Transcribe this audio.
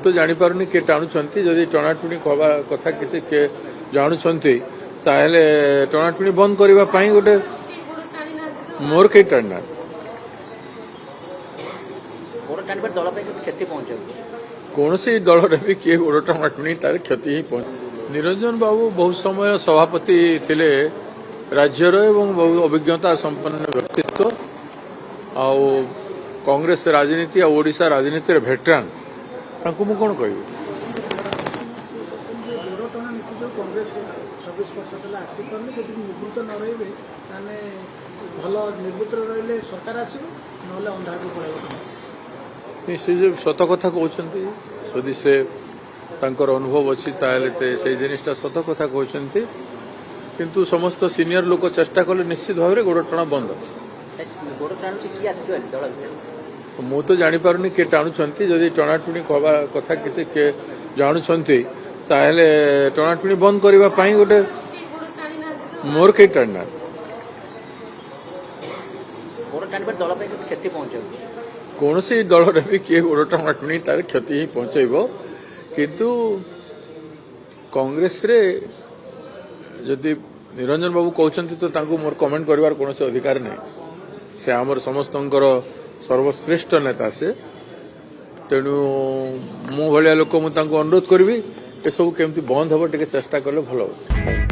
तो जापारे किए टाणुंट जदि टणाटुणी हवा कथा किसी किए जानुंट ताहले टणाटुणी बंद करने गोटे मोर कई टाणना कौन सी दल भी किए गोड़ टणाटुणी तार क्षति ही पहुंच निरंजन बाबू बहुत समय सभापति थिले राज्यर एवं बहुत अभिज्ञता संपन्न व्यक्तित्व आउ कांग्रेस राजनीति और ओडिशा राजनीति भेटरान तांको मु कौन कहबी कांग्रेस 26 वर्ष पहले आसीपारे जब निवृत्त न रही भल निवृत्त रही सरकार आसो ना अंधार को पड़े से जो सत कथा कहते जदि से तांकर अनुभव अच्छी ताहले से जिनटा सत कथा कहते किंतु समस्त सीनियर लोक चेष्टा कले निश्चित भाव में गोड़ टणा बंद मु तो जापारे किए टाणुंट जदि टणाटुणी हवा कथा किसी किए जानुंट ताहले टणाटुणी बंद करने गोटे मोर कई टाणना कौन सी दल भी किए गोड़ टणाटुणी तार क्षति ही पहुंचब किंतु कांग्रेस रे जदि निरंजन बाबू कहते तो तांको मोर कमेंट करिवार कौन से अधिकार नहीं से आमर समस्त सर्वश्रेष्ठ नेता से तेणु मो भाया लोक मुझे अनुरोध करी ये सब केमती बंद हम टे चेष्टा कले भल हो।